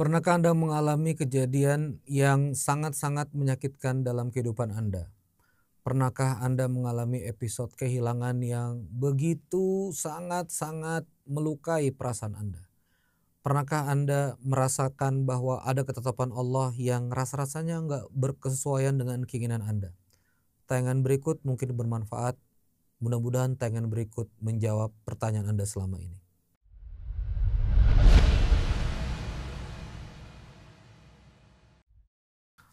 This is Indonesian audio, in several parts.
Pernahkah Anda mengalami kejadian yang sangat-sangat menyakitkan dalam kehidupan Anda? Pernahkah Anda mengalami episode kehilangan yang begitu sangat-sangat melukai perasaan Anda? Pernahkah Anda merasakan bahwa ada ketetapan Allah yang rasa-rasanya nggak berkesesuaian dengan keinginan Anda? Tayangan berikut mungkin bermanfaat. Mudah-mudahan tayangan berikut menjawab pertanyaan Anda selama ini.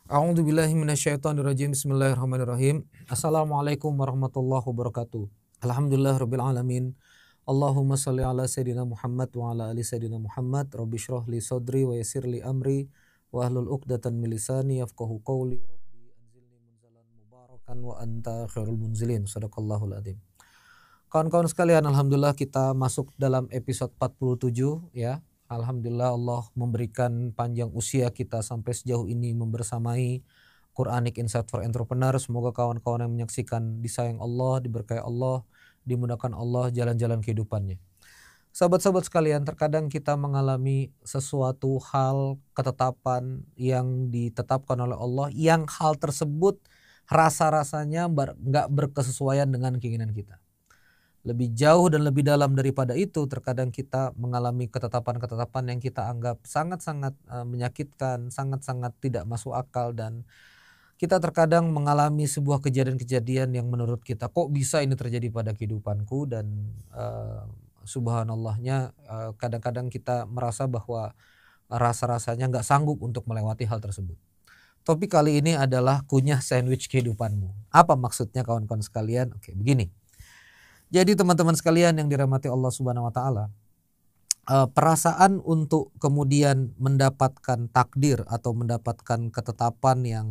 A'udzubillahi minasyaitonirrajim. Bismillahirrahmanirrahim. Assalamualaikum warahmatullahi wabarakatuh. Alhamdulillahirabbil alamin. Allahumma shalli ala sayidina Muhammad wa ala ali sayidina Muhammad. Rabbi shrah li sadri wa yassir li amri wa hlul 'uqdatam min lisani yafqahu qawli. Rabbi anzilni munzalan mubarakan wa anta khairul munzilin. Shadaqallahul adzim. Kawan-kawan sekalian, alhamdulillah kita masuk dalam episode 47 ya. Alhamdulillah Allah memberikan panjang usia kita sampai sejauh ini membersamai Quranic Insight for Entrepreneur. Semoga kawan-kawan yang menyaksikan disayang Allah, diberkahi Allah, dimudahkan Allah jalan-jalan kehidupannya. Sahabat-sahabat sekalian, terkadang kita mengalami sesuatu hal ketetapan yang ditetapkan oleh Allah, yang hal tersebut rasa-rasanya nggak berkesesuaian dengan keinginan kita. Lebih jauh dan lebih dalam daripada itu, terkadang kita mengalami ketetapan-ketetapan yang kita anggap sangat-sangat menyakitkan, sangat-sangat tidak masuk akal, dan kita terkadang mengalami sebuah kejadian-kejadian yang menurut kita, kok bisa ini terjadi pada kehidupanku, dan subhanallahnya kadang-kadang kita merasa bahwa rasa-rasanya nggak sanggup untuk melewati hal tersebut. Topik kali ini adalah kunyah sandwich kehidupanmu. Apa maksudnya kawan-kawan sekalian? Oke, begini. Jadi teman-teman sekalian yang dirahmati Allah Subhanahu wa taala, perasaan untuk kemudian mendapatkan takdir atau mendapatkan ketetapan yang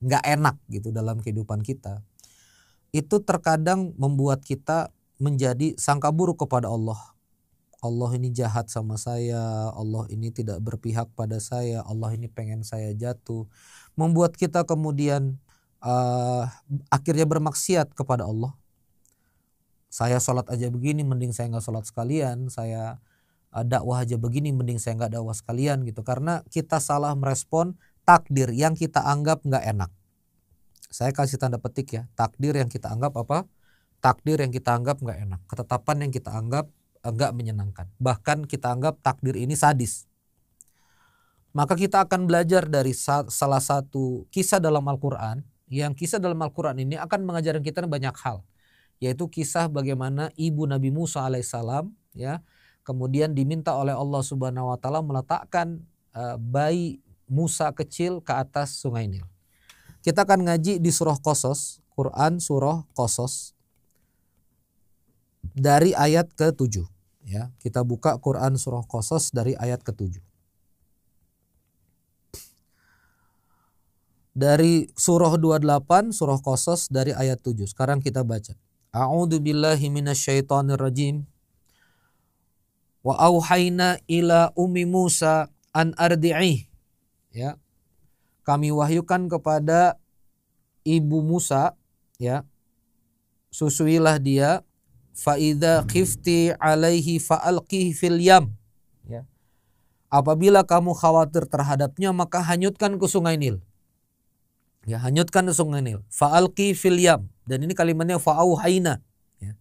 nggak enak gitu dalam kehidupan kita, itu terkadang membuat kita menjadi sangka buruk kepada Allah. Allah ini jahat sama saya, Allah ini tidak berpihak pada saya, Allah ini pengen saya jatuh. Membuat kita kemudian akhirnya bermaksiat kepada Allah. Saya sholat aja begini, mending saya nggak sholat sekalian. Saya dakwah aja begini, mending saya nggak dakwah sekalian gitu. Karena kita salah merespon takdir yang kita anggap nggak enak. Saya kasih tanda petik ya, takdir yang kita anggap apa? Takdir yang kita anggap nggak enak. Ketetapan yang kita anggap nggak menyenangkan. Bahkan kita anggap takdir ini sadis. Maka kita akan belajar dari salah satu kisah dalam Al-Quran. Yang kisah dalam Al-Quran ini akan mengajarkan kita banyak hal. Yaitu kisah bagaimana ibu Nabi Musa alaihissalam ya, kemudian diminta oleh Allah Subhanahu wa taala meletakkan bayi Musa kecil ke atas sungai Nil. Kita akan ngaji di surah Qasas, Quran surah Qasas dari ayat ke-7 ya. Kita buka Quran surah Qasas dari ayat ke-7. Dari surah 28 surah Qasas dari ayat 7. Sekarang kita baca. A'udzu billahi minasyaitonir rajim. Wa auhayna ila ummi Musa an ardi'ih. Ya. Kami wahyukan kepada ibu Musa ya. Susuilah dia, fa idza khifti alaihi fa'alqihi fil yam. Ya. Apabila kamu khawatir terhadapnya, maka hanyutkan ke sungai Nil. Ya, hanyutkan ke sungai Nil. Fa'alqi fil yam. Dan ini kalimatnya fa'auhayna. Ya.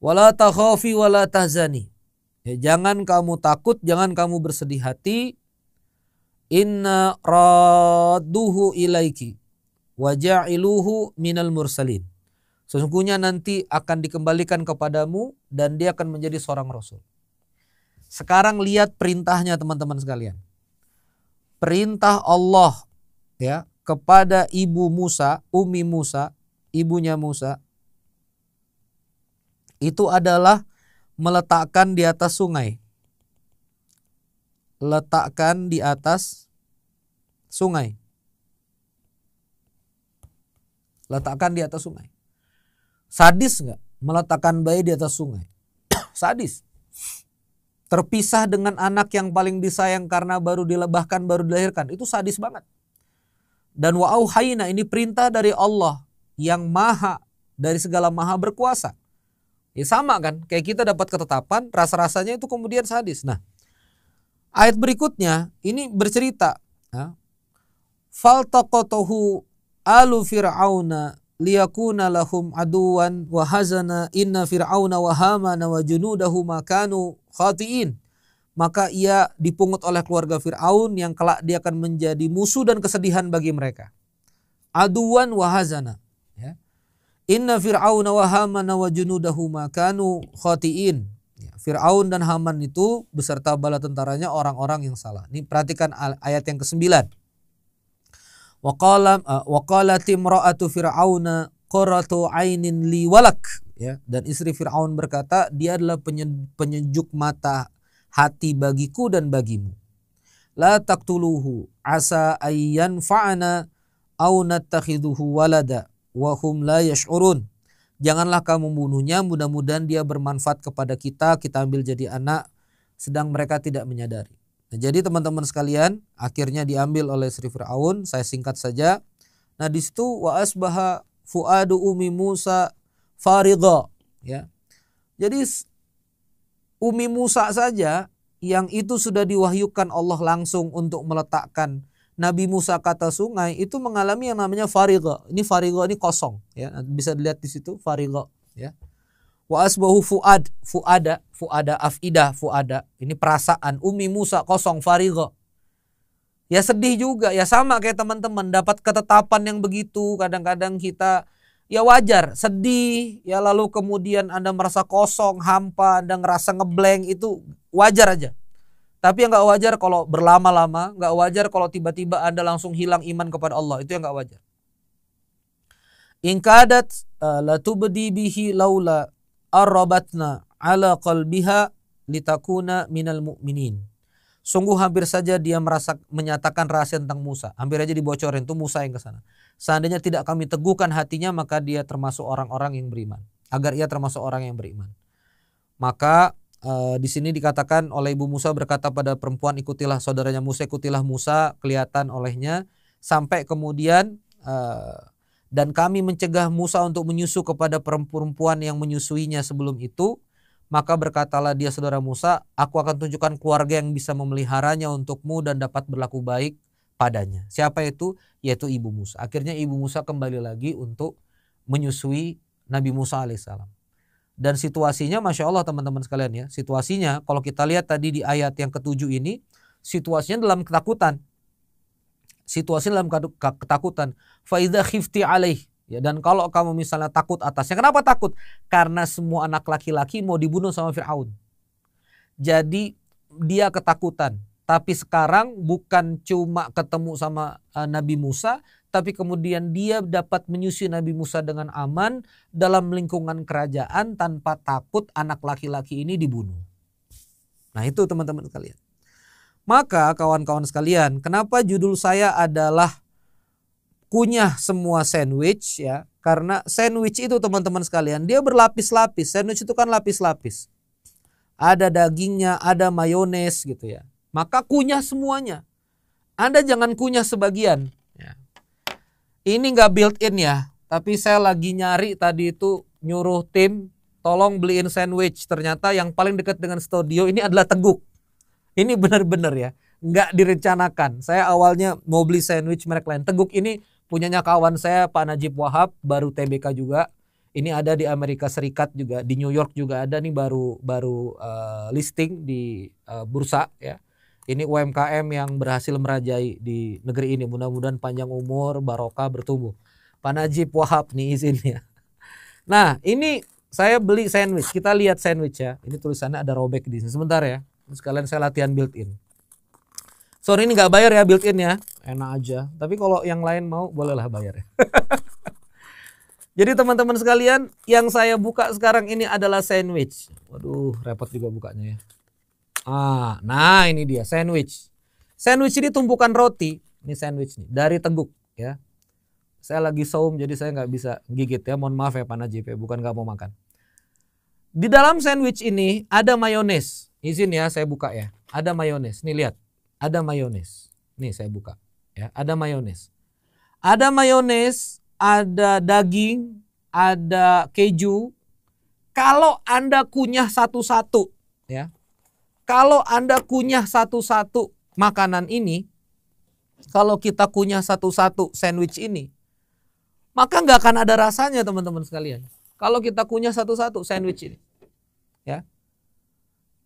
Wala takhafi wala tahzani. Ya, jangan kamu takut, jangan kamu bersedih hati. Inna radduhu ilaiki wa ja'iluhu minal mursalin. Sesungguhnya nanti akan dikembalikan kepadamu dan dia akan menjadi seorang rasul. Sekarang lihat perintahnya teman-teman sekalian. Perintah Allah ya kepada ibu Musa, Ummi Musa, ibunya Musa, itu adalah meletakkan di atas sungai. Letakkan di atas sungai. Letakkan di atas sungai. Sadis nggak meletakkan bayi di atas sungai? Sadis. Terpisah dengan anak yang paling disayang karena baru dilahirkan, baru dilahirkan. Itu sadis banget. Dan wa auhayna ini perintah dari Allah yang maha, dari segala maha berkuasa. Ya sama kan, kayak kita dapat ketetapan, rasa-rasanya itu kemudian sadis. Nah, Ayat berikutnya ini bercerita, faltaqatahu alu fir'auna liyakuna lahum aduwan wa hazana inna fir'auna wa hamana wa junudahu makanu khati'in. Maka ia dipungut oleh keluarga Fir'aun yang kelak dia akan menjadi musuh dan kesedihan bagi mereka. Aduwan wa hazana. Ya. Inna fir'auna wa hamana wa junudahu makanu khati'in. Ya, Fir'aun dan Haman itu beserta bala tentaranya orang-orang yang salah. Ini perhatikan ayat yang ke-9. Wa qalat imra'atu fir'auna qurratu 'ainin li walak. Ya, dan istri Fir'aun berkata, dia adalah penyejuk mata hati bagiku dan bagimu. La taqtuluhu asa ayyan fa'ana au nattakhiduhu walada wa hum la yash'urun. Janganlah kamu membunuhnya, mudah-mudahan dia bermanfaat kepada kita ambil jadi anak, sedang mereka tidak menyadari. Nah, jadi teman-teman sekalian, akhirnya diambil oleh Sri Fir'aun, saya singkat saja. Nah, di situ wa asbaha fuadu ummi Musa faridha, ya. Jadi Umi Musa saja yang itu sudah diwahyukan Allah langsung untuk meletakkan Nabi Musa ke atas sungai, itu mengalami yang namanya farigha. Ini farigha ini kosong, ya. Bisa dilihat di situ farigha, ya. Wa asbahu fuada afidah fuada. Ini perasaan Umi Musa kosong farigha. Ya sedih juga, ya sama kayak teman-teman dapat ketetapan yang begitu, kadang-kadang kita ya wajar, sedih, ya lalu kemudian Anda merasa kosong, hampa, Anda ngerasa ngeblank, itu wajar aja. Tapi yang gak wajar kalau berlama-lama, gak wajar kalau tiba-tiba Anda langsung hilang iman kepada Allah, itu yang gak wajar. In kadat latubdi bihi laula arrabatna ala qalbiha litakuna minal mu'minin. Sungguh hampir saja dia menyatakan rahasia tentang Musa. Hampir aja dibocorin, tuh Musa yang ke sana. Seandainya tidak kami teguhkan hatinya, maka dia termasuk orang-orang yang beriman. Agar ia termasuk orang yang beriman. Maka di sini dikatakan oleh ibu Musa berkata pada perempuan, ikutilah saudaranya Musa, ikutilah Musa, kelihatan olehnya. Sampai kemudian dan kami mencegah Musa untuk menyusu kepada perempuan yang menyusuinya sebelum itu. Maka berkatalah dia saudara Musa, aku akan tunjukkan keluarga yang bisa memeliharanya untukmu dan dapat berlaku baik padanya. Siapa itu? Yaitu ibu Musa. Akhirnya ibu Musa kembali lagi untuk menyusui Nabi Musa alaihissalam. Dan situasinya Masya Allah teman-teman sekalian ya. Situasinya kalau kita lihat tadi di ayat yang ke-7 ini, situasinya dalam ketakutan. Situasinya dalam ketakutan. Fa idza khifti alaih. Ya, dan kalau kamu misalnya takut atasnya, kenapa takut? Karena semua anak laki-laki mau dibunuh sama Fir'aun. Jadi dia ketakutan. Tapi sekarang bukan cuma ketemu sama Nabi Musa, tapi kemudian dia dapat menyusui Nabi Musa dengan aman dalam lingkungan kerajaan tanpa takut anak laki-laki ini dibunuh. Nah itu teman-teman sekalian. Maka kawan-kawan sekalian, kenapa judul saya adalah kunyah semua sandwich ya, karena sandwich itu teman-teman sekalian dia berlapis-lapis. Sandwich itu kan lapis-lapis, ada dagingnya, ada mayones gitu ya, maka kunyah semuanya. Anda jangan kunyah sebagian ya. Ini nggak built in ya, tapi saya lagi nyari tadi itu, nyuruh tim tolong beliin sandwich, ternyata yang paling dekat dengan studio ini adalah Teguk. Ini benar-benar ya, nggak direncanakan. Saya awalnya mau beli sandwich merek lain. Teguk ini punyanya kawan saya Pak Najib Wahab, baru TBK juga. Ini ada di Amerika Serikat juga, di New York juga ada nih, baru listing di bursa ya. Ini UMKM yang berhasil merajai di negeri ini. Mudah-mudahan panjang umur, barokah, bertumbuh. Pak Najib Wahab nih izinnya. Nah ini saya beli sandwich. Kita lihat sandwich ya. Ini tulisannya ada robek di sini. Sebentar ya. Sekalian saya latihan built in. Sorry ini nggak bayar ya built in ya, enak aja. Tapi kalau yang lain mau bolehlah bayar ya. Jadi teman-teman sekalian, yang saya buka sekarang ini adalah sandwich. Waduh, repot juga bukanya ya. Nah ini dia sandwich. Sandwich ini tumpukan roti. Ini sandwich nih dari Teguk ya. Saya lagi saum jadi saya nggak bisa gigit ya. Mohon maaf ya Pak Najib ya, bukan nggak mau makan. Di dalam sandwich ini ada mayones. Izin ya saya buka ya. Ada mayones. Nih lihat. Ada mayones. Nih saya buka ya, ada mayones. Ada mayones, ada daging, ada keju. Kalau Anda kunyah satu-satu ya. Kalau Anda kunyah satu-satu makanan ini, kalau kita kunyah satu-satu sandwich ini, maka nggak akan ada rasanya teman-teman sekalian. Kalau kita kunyah satu-satu sandwich ini, ya,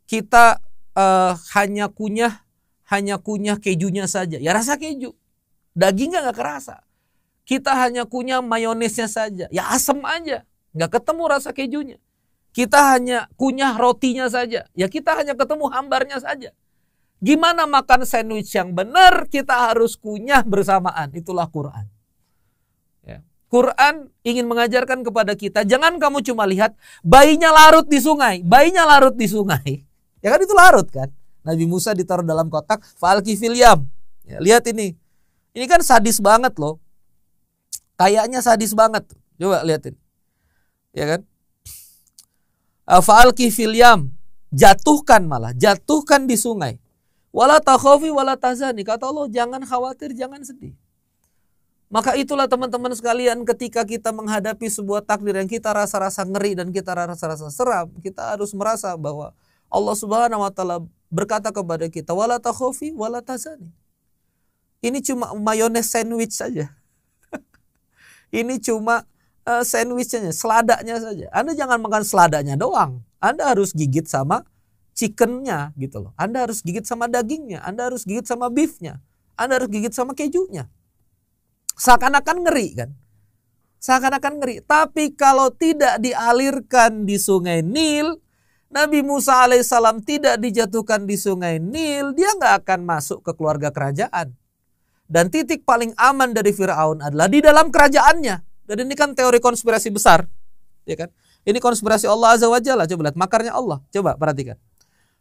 kita hanya kunyah kejunya saja, ya rasa keju, dagingnya nggak kerasa. Kita hanya kunyah mayonesnya saja, ya asam aja, nggak ketemu rasa kejunya. Kita hanya kunyah rotinya saja, ya kita hanya ketemu hambarnya saja. Gimana makan sandwich yang benar? Kita harus kunyah bersamaan. Itulah Quran. Ya. Quran ingin mengajarkan kepada kita, jangan kamu cuma lihat bayinya larut di sungai, bayinya larut di sungai. Ya kan itu larut kan? Nabi Musa ditaruh dalam kotak, fa'alqi fil yam. Ya, lihat ini. Ini kan sadis banget loh. Kayaknya sadis banget. Coba lihatin. Ya kan? Fa'alqi fil yam. Jatuhkan malah. Jatuhkan di sungai. Wala takhafi wala tahzani. Kata Allah, jangan khawatir, jangan sedih. Maka itulah teman-teman sekalian, ketika kita menghadapi sebuah takdir yang kita rasa-rasa ngeri dan kita rasa-rasa seram, kita harus merasa bahwa Allah Subhanahu wa taala berkata kepada kita, wala takhafi wala tahzani. Ini cuma mayones sandwich saja. Ini cuma sandwichnya, seladanya saja. Anda jangan makan seladanya doang. Anda harus gigit sama chickennya gitu loh. Anda harus gigit sama dagingnya. Anda harus gigit sama beefnya. Anda harus gigit sama kejunya. Seakan-akan ngeri kan. Seakan-akan ngeri. Tapi kalau tidak dialirkan di sungai Nil, Nabi Musa alaihissalam tidak dijatuhkan di sungai Nil, dia nggak akan masuk ke keluarga kerajaan. Dan titik paling aman dari Fir'aun adalah di dalam kerajaannya. Dan ini kan teori konspirasi besar. Ya kan? Ini konspirasi Allah Azza wa Jalla. Coba lihat makarnya Allah. Coba perhatikan.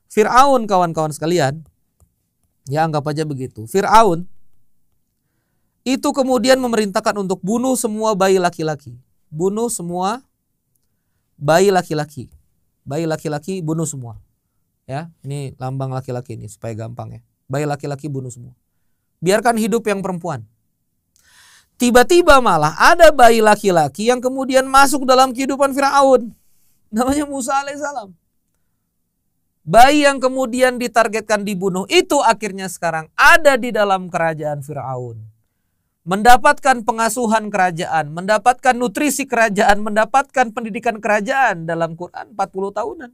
Fir'aun kawan-kawan sekalian. Ya anggap aja begitu. Fir'aun itu kemudian memerintahkan untuk bunuh semua bayi laki-laki. Bunuh semua bayi laki-laki. Bayi laki-laki bunuh semua. Ya, ini lambang laki-laki ini supaya gampang ya. Bayi laki-laki bunuh semua. Biarkan hidup yang perempuan. Tiba-tiba malah ada bayi laki-laki yang kemudian masuk dalam kehidupan Fir'aun. Namanya Musa alaihissalam. Bayi yang kemudian ditargetkan dibunuh itu akhirnya sekarang ada di dalam kerajaan Fir'aun. Mendapatkan pengasuhan kerajaan, mendapatkan nutrisi kerajaan, mendapatkan pendidikan kerajaan dalam Quran 40 tahunan.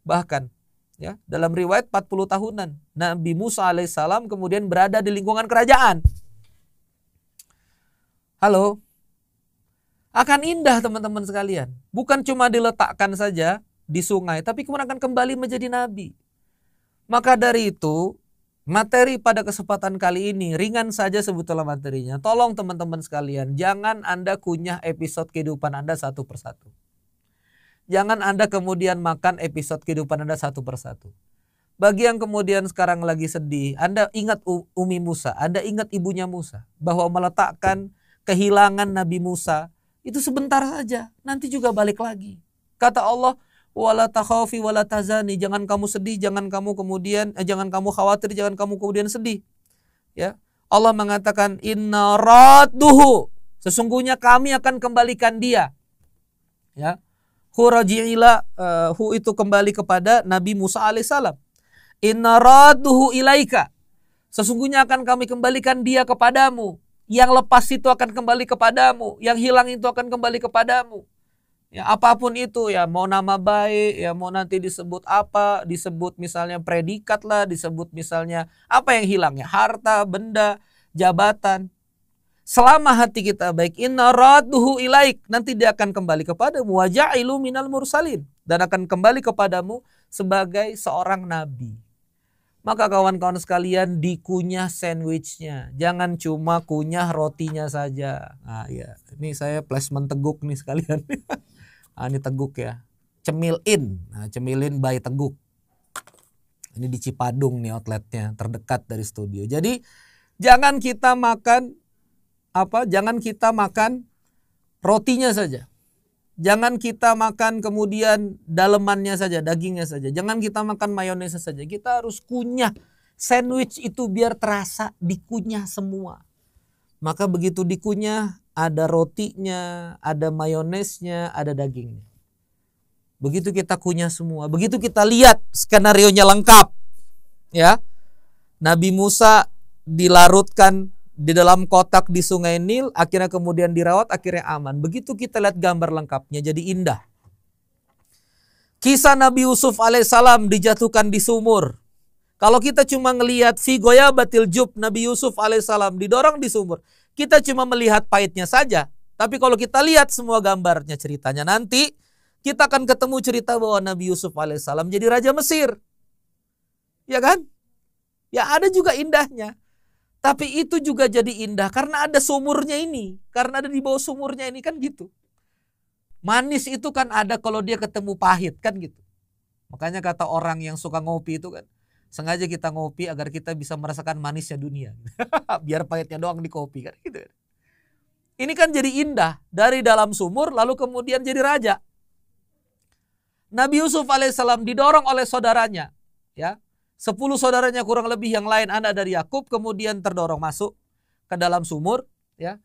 Bahkan ya, dalam riwayat 40 tahunan Nabi Musa alaihissalam kemudian berada di lingkungan kerajaan. Halo. Akan indah teman-teman sekalian. Bukan cuma diletakkan saja di sungai, tapi kemudian akan kembali menjadi nabi. Maka dari itu, materi pada kesempatan kali ini ringan saja sebetulnya materinya. Tolong teman-teman sekalian, jangan Anda kunyah episode kehidupan Anda satu persatu. Jangan Anda kemudian makan episode kehidupan Anda satu persatu. Bagi yang kemudian sekarang lagi sedih, Anda ingat Umi Musa, Anda ingat ibunya Musa, bahwa meletakkan kehilangan Nabi Musa itu sebentar saja, nanti juga balik lagi. Kata Allah, wala takhafi wala tahzani, jangan kamu sedih, jangan kamu khawatir, jangan kamu kemudian sedih. Ya. Allah mengatakan inna radduhu, sesungguhnya kami akan kembalikan dia. Ya. Hu itu kembali kepada Nabi Musa alaihissalam. Inna radduhu ilaika, sesungguhnya akan kami kembalikan dia kepadamu. Yang lepas itu akan kembali kepadamu, yang hilang itu akan kembali kepadamu. Ya, apapun itu ya, mau nama baik, ya mau nanti disebut apa, disebut misalnya predikat lah, disebut misalnya apa yang hilang ya, harta, benda, jabatan. Selama hati kita baik, inna radduhu ilaik, nanti dia akan kembali kepadamu, wa ja'ilu minal mursalin, dan akan kembali kepadamu sebagai seorang nabi. Maka kawan-kawan sekalian, dikunyah sandwichnya, jangan cuma kunyah rotinya saja. Nah ya, ini saya placement Teguk nih sekalian. Nah, ini Teguk ya, Cemilin. Nah, Cemilin by Teguk. Ini di Cipadung nih outletnya, terdekat dari studio. Jadi jangan kita makan jangan kita makan rotinya saja. Jangan kita makan kemudian dalemannya saja, dagingnya saja. Jangan kita makan mayonesnya saja. Kita harus kunyah sandwich itu biar terasa, dikunyah semua. Maka begitu dikunyah, ada rotinya, ada mayonesnya, ada dagingnya. Begitu kita kunyah semua, begitu kita lihat skenarionya lengkap. ya. Nabi Musa dilarutkan di dalam kotak di Sungai Nil, akhirnya kemudian dirawat, akhirnya aman. Begitu kita lihat gambar lengkapnya, jadi indah. Kisah Nabi Yusuf alaihissalam dijatuhkan di sumur. Kalau kita cuma ngelihat fi goyabatil jub, Nabi Yusuf alaihissalam didorong di sumur, kita cuma melihat pahitnya saja. Tapi kalau kita lihat semua gambarnya, ceritanya nanti, kita akan ketemu cerita bahwa Nabi Yusuf alaihissalam jadi Raja Mesir. Ya kan? Ya ada juga indahnya. Tapi itu juga jadi indah karena ada sumurnya ini. Karena ada di bawah sumurnya ini, kan gitu. Manis itu kan ada kalau dia ketemu pahit, kan gitu. Makanya kata orang yang suka ngopi itu kan, sengaja kita ngopi agar kita bisa merasakan manisnya dunia. Biar pahitnya doang di kopi, kan gitu. Ini kan jadi indah. Dari dalam sumur lalu kemudian jadi raja. Nabi Yusuf alaihissalam didorong oleh saudaranya. Ya, 10 saudaranya kurang lebih yang lain anak dari Yakub, kemudian terdorong masuk ke dalam sumur, ya.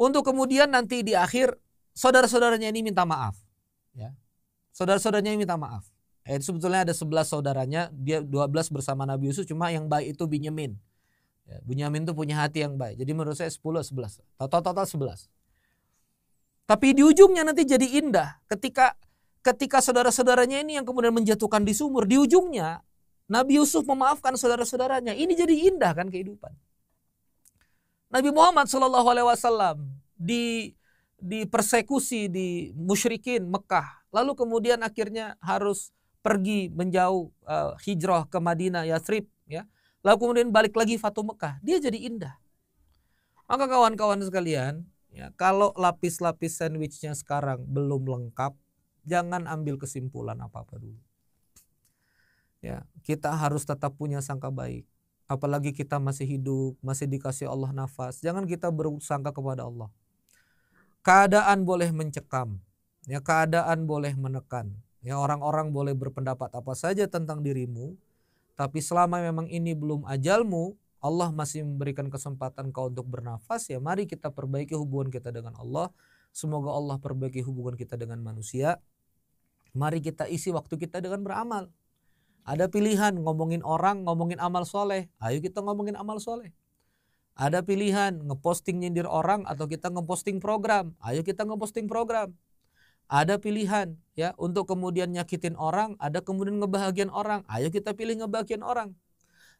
Untuk kemudian nanti di akhir saudara-saudaranya ini minta maaf, ya. Saudara-saudaranya ini minta maaf. Sebetulnya ada 11 saudaranya, dia 12 bersama Nabi Yusuf, cuma yang baik itu Binyamin. Ya, Binyamin itu punya hati yang baik. Jadi menurut saya 10-11. Total 11. Tapi di ujungnya nanti jadi indah ketika saudara-saudaranya ini yang kemudian menjatuhkan di sumur, di ujungnya Nabi Yusuf memaafkan saudara-saudaranya. Ini jadi indah kan kehidupan. Nabi Muhammad SAW dipersekusi di musyrikin Mekah. Lalu kemudian akhirnya harus pergi menjauh, hijrah ke Madinah, Yathrib. Ya. Lalu kemudian balik lagi Fatu Mekah. Dia jadi indah. Maka kawan-kawan sekalian, ya, kalau lapis-lapis sandwichnya sekarang belum lengkap, jangan ambil kesimpulan apa-apa dulu. Ya, kita harus tetap punya sangka baik. Apalagi kita masih hidup, masih dikasih Allah nafas. Jangan kita bersangka kepada Allah. Keadaan boleh mencekam, ya, keadaan boleh menekan. Ya, orang-orang boleh berpendapat apa saja tentang dirimu, tapi selama memang ini belum ajalmu, Allah masih memberikan kesempatan kau untuk bernafas, ya mari kita perbaiki hubungan kita dengan Allah. Semoga Allah perbaiki hubungan kita dengan manusia. Mari kita isi waktu kita dengan beramal. Ada pilihan ngomongin orang, ngomongin amal soleh. Ayo kita ngomongin amal soleh. Ada pilihan ngeposting nyindir orang atau kita ngeposting program. Ayo kita ngeposting program. Ada pilihan ya untuk kemudian nyakitin orang, ada kemudian ngebahagian orang. Ayo kita pilih ngebahagian orang.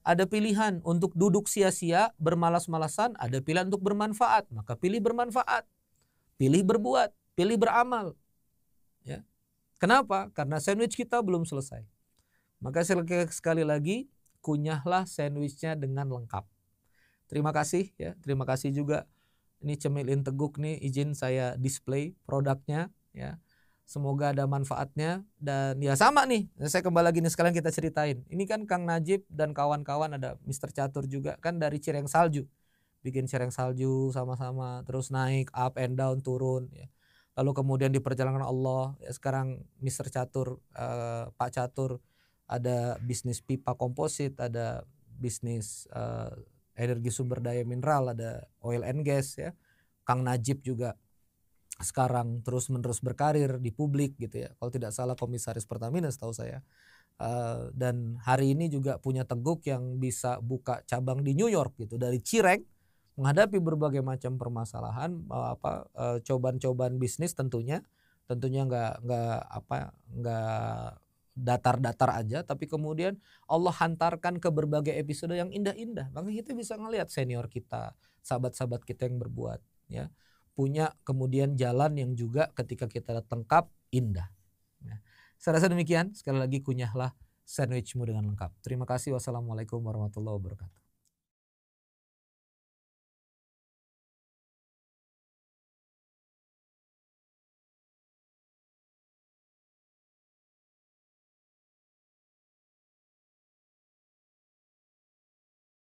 Ada pilihan untuk duduk sia-sia, bermalas-malasan. Ada pilihan untuk bermanfaat. Maka pilih bermanfaat. Pilih berbuat. Pilih beramal. Ya. Kenapa? Karena sandwich kita belum selesai. Maka sekali lagi, kunyahlah sandwichnya dengan lengkap. Terima kasih ya, terima kasih juga. Ini Cemilin Teguk nih, izin saya display produknya ya. Semoga ada manfaatnya dan ya sama nih. Saya kembali lagi nih sekalian kita ceritain. Ini kan Kang Najib dan kawan-kawan, ada Mr. Catur juga kan dari Cireng Salju. Bikin Cireng Salju sama-sama, terus naik up and down, turun ya. Lalu kemudian di perjalanan Allah ya, sekarang Mr. Catur, Pak Catur, ada bisnis pipa komposit, ada bisnis energi sumber daya mineral, ada oil and gas ya. Kang Najib juga sekarang terus-menerus berkarir di publik gitu ya. Kalau tidak salah komisaris Pertamina setahu saya. Dan hari ini juga punya Teguk yang bisa buka cabang di New York gitu, dari Cireng, menghadapi berbagai macam permasalahan, cobaan-cobaan bisnis tentunya nggak datar-datar aja, tapi kemudian Allah hantarkan ke berbagai episode yang indah-indah. Maka kita bisa ngelihat senior kita, sahabat-sahabat kita yang berbuat ya, punya kemudian jalan yang juga ketika kita lengkap indah. Ya. Saya rasa demikian. Sekali lagi kunyahlah sandwichmu dengan lengkap. Terima kasih. Wassalamualaikum warahmatullahi wabarakatuh.